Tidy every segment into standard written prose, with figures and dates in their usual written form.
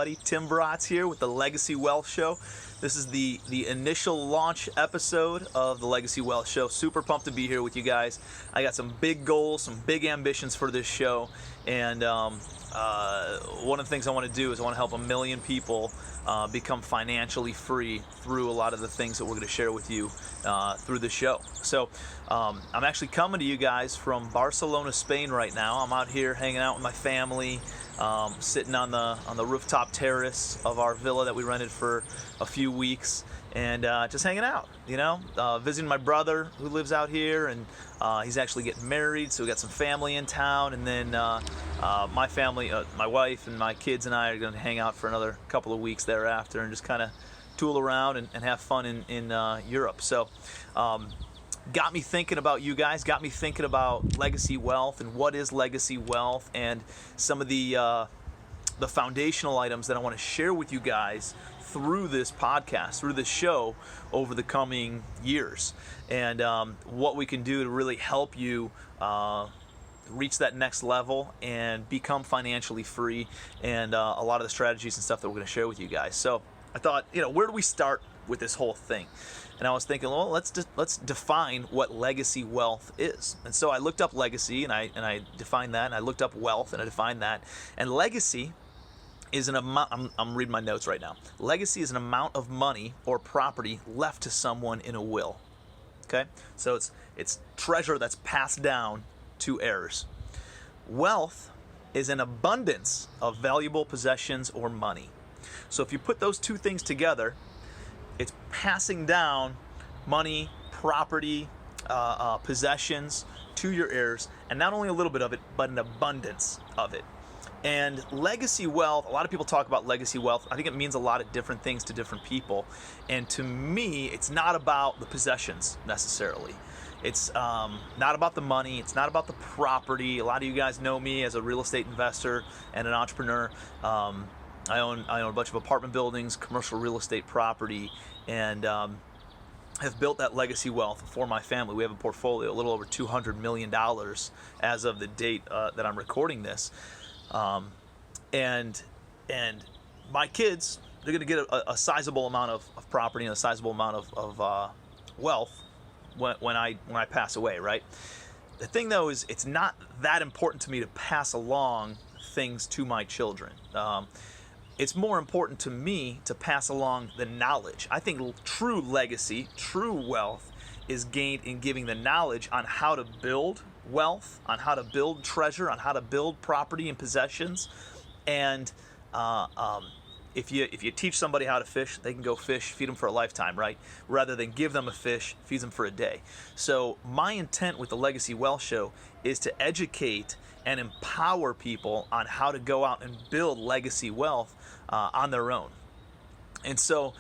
everybody. Tim Bratz here with the Legacy Wealth Show. This is the initial launch episode of the Legacy Wealth Show. Super pumped to be here with you guys. I got some big goals, some big ambitions for this show, and one of the things I want to do is I want to help 1 million people become financially free through a lot of the things that we're going to share with you through the show. So I'm actually coming to you guys from Barcelona, Spain right now. I'm out here hanging out with my family, sitting on the rooftop terrace of our villa that we rented for a few weeks, and just hanging out, visiting my brother who lives out here, and he's actually getting married, so we got some family in town, and then my family, my wife and my kids and I are going to hang out for another couple of weeks thereafter and just kind of tool around and have fun in Europe. So got me thinking about you guys, got me thinking about legacy wealth and what is legacy wealth, and some of the foundational items that I want to share with you guys through this podcast, through this show over the coming years, and what we can do to really help you reach that next level and become financially free, and a lot of the strategies and stuff that we're going to share with you guys. So I thought, where do we start with this whole thing? And I was thinking, well, let's define what legacy wealth is. And so I looked up legacy, and I defined that, and I looked up wealth, and I defined that. And legacy is an amount. I'm reading my notes right now. Legacy is an amount of money or property left to someone in a will. Okay, so it's treasure that's passed down to heirs. Wealth is an abundance of valuable possessions or money. So if you put those two things together, it's passing down money, property, possessions to your heirs, and not only a little bit of it, but an abundance of it. And legacy wealth, a lot of people talk about legacy wealth. I think it means a lot of different things to different people. And to me, it's not about the possessions necessarily. It's not about the money. It's not about the property. A lot of you guys know me as a real estate investor and an entrepreneur. I own a bunch of apartment buildings, commercial real estate property, and have built that legacy wealth for my family. We have a portfolio, a little over $200 million as of the date that I'm recording this. And my kids, they're going to get a sizable amount of property and a sizable amount of wealth when I pass away, right? The thing though is it's not that important to me to pass along things to my children. It's more important to me to pass along the knowledge. I think true legacy, true wealth is gained in giving the knowledge on how to build wealth, on how to build treasure, on how to build property and possessions. And if you teach somebody how to fish, they can go fish, feed them for a lifetime, right? Rather than give them a fish, feed them for a day. So my intent with the Legacy Wealth Show is to educate and empower people on how to go out and build legacy wealth on their own. And so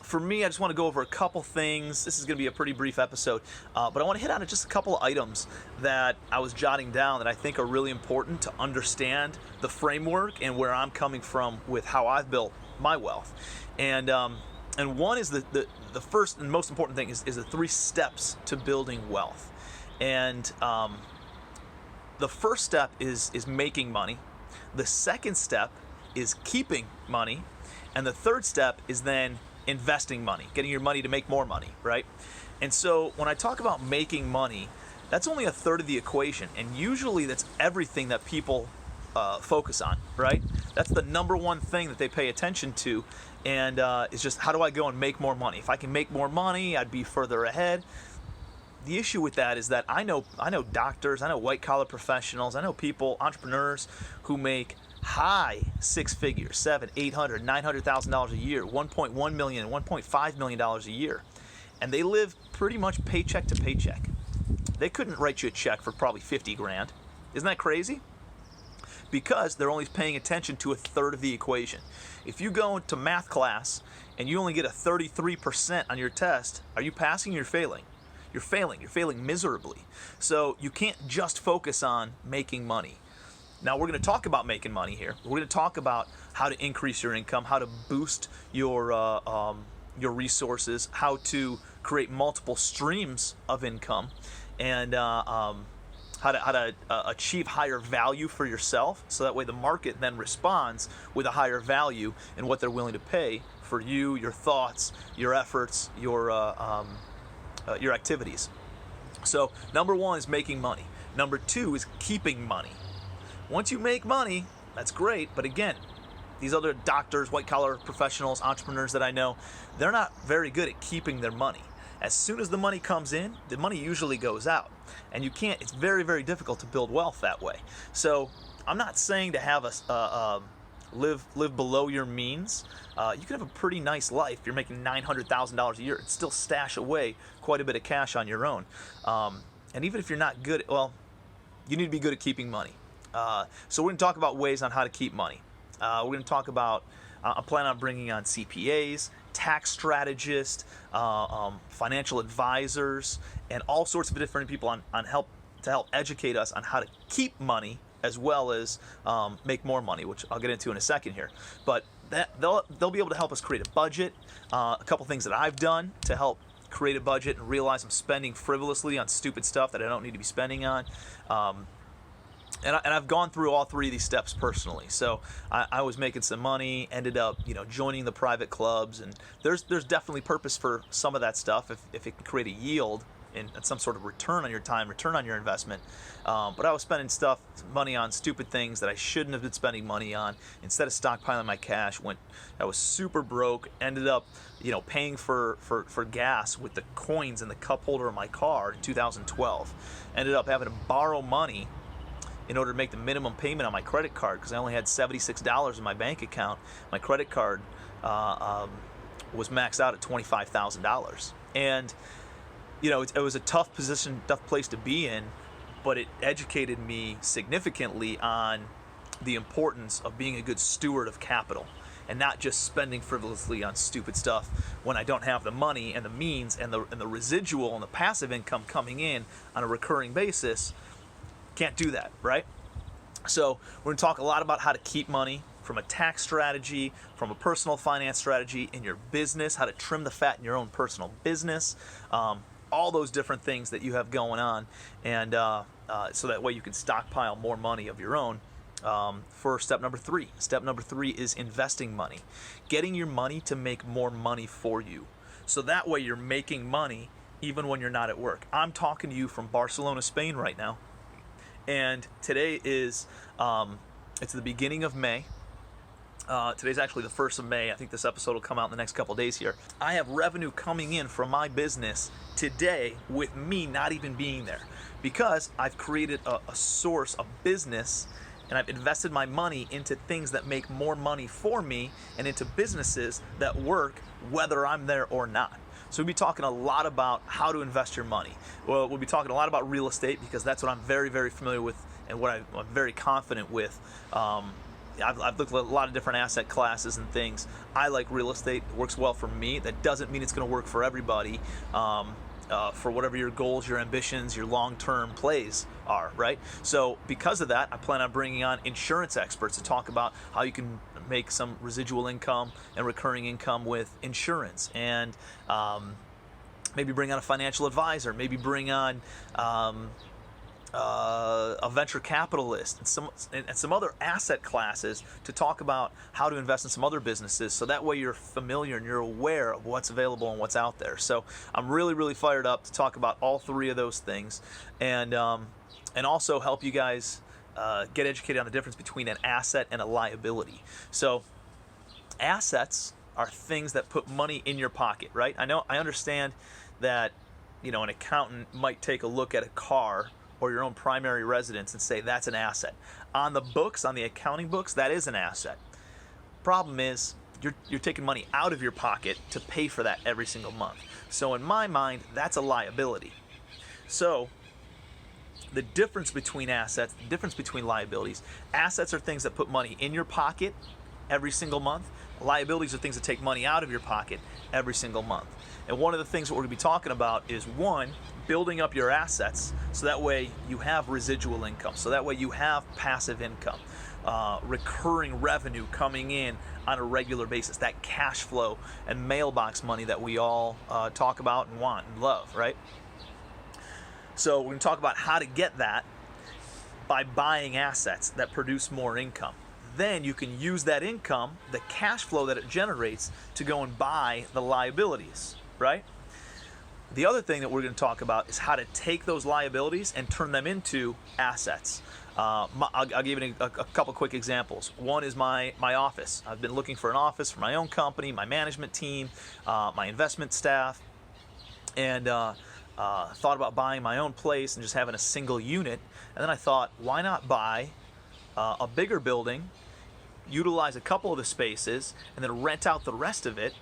for me, I just want to go over a couple things. This is going to be a pretty brief episode, but I want to hit on just a couple of items that I was jotting down that I think are really important to understand the framework and where I'm coming from with how I've built my wealth. And one is the first and most important thing is the 3 steps to building wealth. And the first step is making money. The second step is keeping money. And the third step is then investing money, getting your money to make more money, right? And so when I talk about making money, that's only a third of the equation. And usually that's everything that people focus on, right? That's the number one thing that they pay attention to. And it's just, how do I go and make more money? If I can make more money, I'd be further ahead. The issue with that is that I know doctors, I know white collar professionals, I know people, entrepreneurs who make high 6 figures, $700,000, $800,000, $900,000 a year, $1.1 million, $1.5 million a year, and they live pretty much paycheck to paycheck. They couldn't write you a check for probably 50 grand. Isn't that crazy? Because they're only paying attention to a third of the equation. If you go into math class and you only get a 33% on your test, are you passing or you're failing? You're failing. You're failing miserably. So you can't just focus on making money. Now we're going to talk about making money here. We're going to talk about how to increase your income, how to boost your resources, how to create multiple streams of income, and achieve higher value for yourself, so that way the market then responds with a higher value in what they're willing to pay for you, your thoughts, your efforts, your activities. So number one is making money. Number two is keeping money. Once you make money, that's great, but again, these other doctors, white-collar professionals, entrepreneurs that I know, they're not very good at keeping their money. As soon as the money comes in, the money usually goes out. And it's very, very difficult to build wealth that way. So I'm not saying to have live below your means. You can have a pretty nice life. You're making $900,000 a year and still stash away quite a bit of cash on your own. And even if you're not good, you need to be good at keeping money. So we're going to talk about ways on how to keep money. We're going to talk about, I plan on bringing on CPAs, tax strategists, financial advisors, and all sorts of different people to help educate us on how to keep money as well as make more money, which I'll get into in a second here. But they'll be able to help us create a budget. A couple things that I've done to help create a budget and realize I'm spending frivolously on stupid stuff that I don't need to be spending on. And I've gone through all three of these steps personally. So I was making some money, ended up joining the private clubs, and there's definitely purpose for some of that stuff if it can create a yield and some sort of return on your time, return on your investment. But I was spending money on stupid things that I shouldn't have been spending money on. Instead of stockpiling my cash, I was super broke, ended up paying for gas with the coins in the cup holder of my car in 2012. Ended up having to borrow money in order to make the minimum payment on my credit card because I only had $76 in my bank account. My credit card was maxed out at $25,000. And it was a tough place to be in, but it educated me significantly on the importance of being a good steward of capital and not just spending frivolously on stupid stuff when I don't have the money and the means and the residual and the passive income coming in on a recurring basis. Can't do that, right? So we're going to talk a lot about how to keep money from a tax strategy, from a personal finance strategy in your business, how to trim the fat in your own personal business, all those different things that you have going on, and so that way you can stockpile more money of your own for step number three. Step number three is investing money, getting your money to make more money for you. So that way you're making money even when you're not at work. I'm talking to you from Barcelona, Spain right now. And today is, it's the beginning of May. Today's actually the 1st of May. I think this episode will come out in the next couple days here. I have revenue coming in from my business today with me not even being there because I've created a source of business and I've invested my money into things that make more money for me and into businesses that work whether I'm there or not. So we'll be talking a lot about how to invest your money. Well, we'll be talking a lot about real estate because that's what I'm very, very familiar with and what I'm very confident with. I've looked at a lot of different asset classes and things. I like real estate. It works well for me. That doesn't mean it's going to work for everybody. For whatever your goals, your ambitions, your long-term plays are, right? So because of that, I plan on bringing on insurance experts to talk about how you can make some residual income and recurring income with insurance, and maybe bring on a financial advisor, maybe bring on a venture capitalist and some other asset classes to talk about how to invest in some other businesses, so that way you're familiar and you're aware of what's available and what's out there. So I'm really, really fired up to talk about all three of those things, and also help you guys get educated on the difference between an asset and a liability. So assets are things that put money in your pocket, right? I understand that an accountant might take a look at a car or your own primary residence and say that's an asset. On the books, on the accounting books, that is an asset. Problem is, you're taking money out of your pocket to pay for that every single month. So in my mind, that's a liability. So the difference between assets, the difference between liabilities, assets are things that put money in your pocket every single month. Liabilities are things that take money out of your pocket every single month. And one of the things that we're going to be talking about is, one, building up your assets so that way you have residual income, so that way you have passive income, recurring revenue coming in on a regular basis, that cash flow and mailbox money that we all talk about and want and love, right? So we're going to talk about how to get that by buying assets that produce more income. Then you can use that income, the cash flow that it generates, to go and buy the liabilities, right? The other thing that we're going to talk about is how to take those liabilities and turn them into assets. I'll give you a couple quick examples. One is my office. I've been looking for an office for my own company, my management team, my investment staff, and thought about buying my own place and just having a single unit. And then I thought, why not buy a bigger building, utilize a couple of the spaces, and then rent out the rest of it.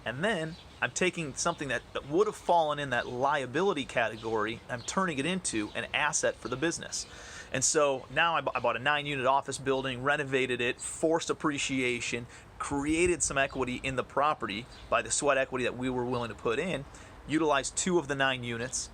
And then I'm taking something that would have fallen in that liability category, I'm turning it into an asset for the business. And so now I bought a 9-unit office building, renovated it, forced appreciation, created some equity in the property by the sweat equity that we were willing to put in, utilized 2 of the 9 units,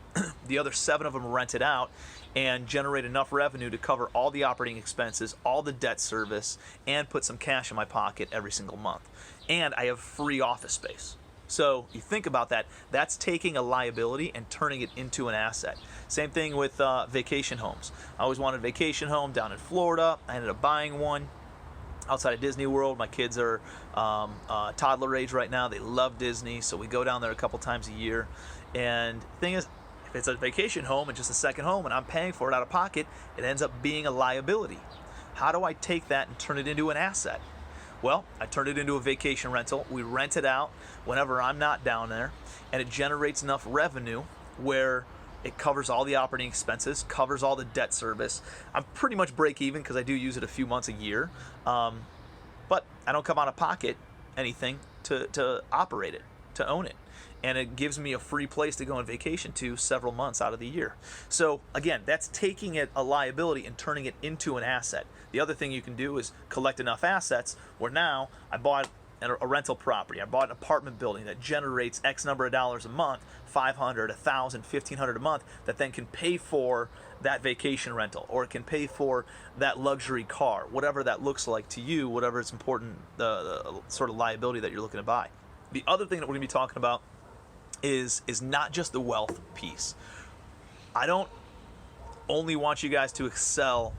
the other 7 of them rented out, and generate enough revenue to cover all the operating expenses, all the debt service, and put some cash in my pocket every single month. And I have free office space. So you think about that, that's taking a liability and turning it into an asset. Same thing with vacation homes. I always wanted a vacation home down in Florida. I ended up buying one outside of Disney World. My kids are toddler age right now. They love Disney, so we go down there a couple times a year. And the thing is, if it's a vacation home and just a second home and I'm paying for it out of pocket, it ends up being a liability. How do I take that and turn it into an asset? Well, I turned it into a vacation rental. We rent it out whenever I'm not down there, and it generates enough revenue where it covers all the operating expenses, covers all the debt service. I'm pretty much break even because I do use it a few months a year, but I don't come out of pocket anything to operate it, to own it. And it gives me a free place to go on vacation to several months out of the year. So again, that's taking it a liability and turning it into an asset. The other thing you can do is collect enough assets where now I bought a rental property. I bought an apartment building that generates X number of dollars a month, $500, $1,000, $1,500 a month, that then can pay for that vacation rental, or it can pay for that luxury car, whatever that looks like to you, whatever it's important, the sort of liability that you're looking to buy. The other thing that we're going to be talking about is not just the wealth piece. I don't only want you guys to excel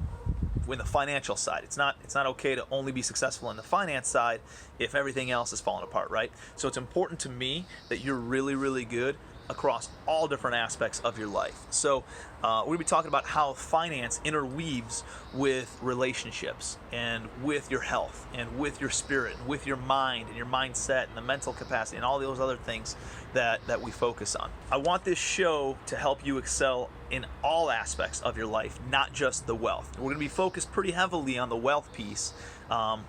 in the financial side. It's not okay to only be successful in the finance side if everything else is falling apart, right? So it's important to me that you're really, really good across all different aspects of your life. So we're going to be talking about how finance interweaves with relationships and with your health and with your spirit and with your mind and your mindset and the mental capacity and all those other things that we focus on. I want this show to help you excel in all aspects of your life, not just the wealth. We're going to be focused pretty heavily on the wealth piece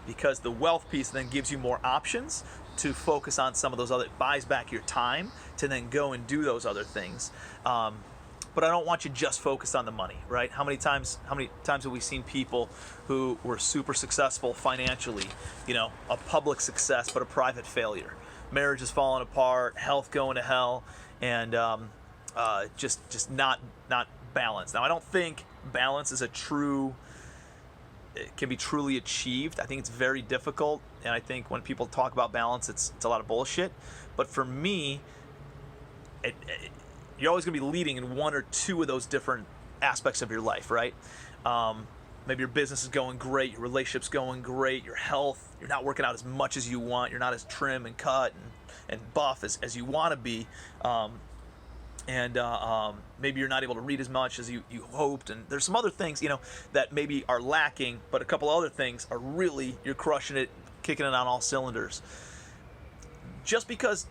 because the wealth piece then gives you more options to focus on some of those other, it buys back your time to then go and do those other things. But I don't want you just focused on the money, right? How many times have we seen people who were super successful financially, a public success, but a private failure? Marriage is falling apart, health going to hell, and just not balanced. Now, I don't think balance is can be truly achieved. I think it's very difficult, and I think when people talk about balance, it's a lot of bullshit. But for me, you're always going to be leading in one or two of those different aspects of your life, right? Maybe your business is going great, your relationship's going great, your health, you're not working out as much as you want, you're not as trim and cut and buff as you want to be. Maybe you're not able to read as much as you hoped, and there's some other things that maybe are lacking, but a couple other things are really, you're crushing it, kicking it on all cylinders. Just because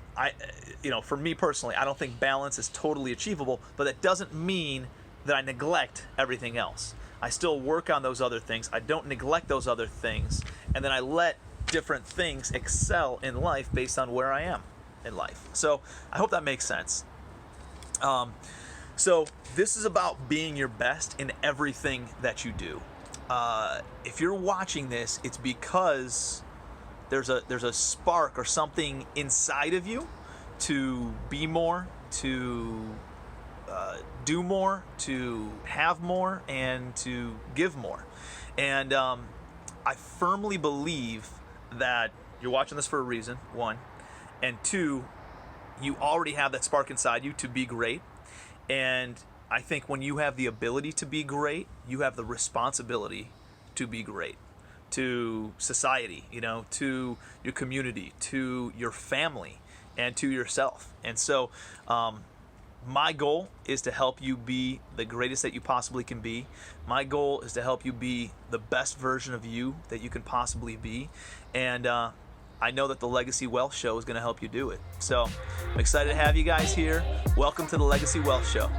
for me personally, I don't think balance is totally achievable, but that doesn't mean that I neglect everything else. I still work on those other things, I don't neglect those other things, and then I let different things excel in life based on where I am in life. So I hope that makes sense. So this is about being your best in everything that you do. If you're watching this, it's because there's a spark or something inside of you to be more, to do more, to have more, and to give more. And I firmly believe that you're watching this for a reason, one, and two, you already have that spark inside you to be great, and I think when you have the ability to be great, you have the responsibility to be great to society, to your community, to your family, and to yourself. And so, my goal is to help you be the greatest that you possibly can be. My goal is to help you be the best version of you that you can possibly be. And I know that the Legacy Wealth Show is going to help you do it. So I'm excited to have you guys here. Welcome to the Legacy Wealth Show.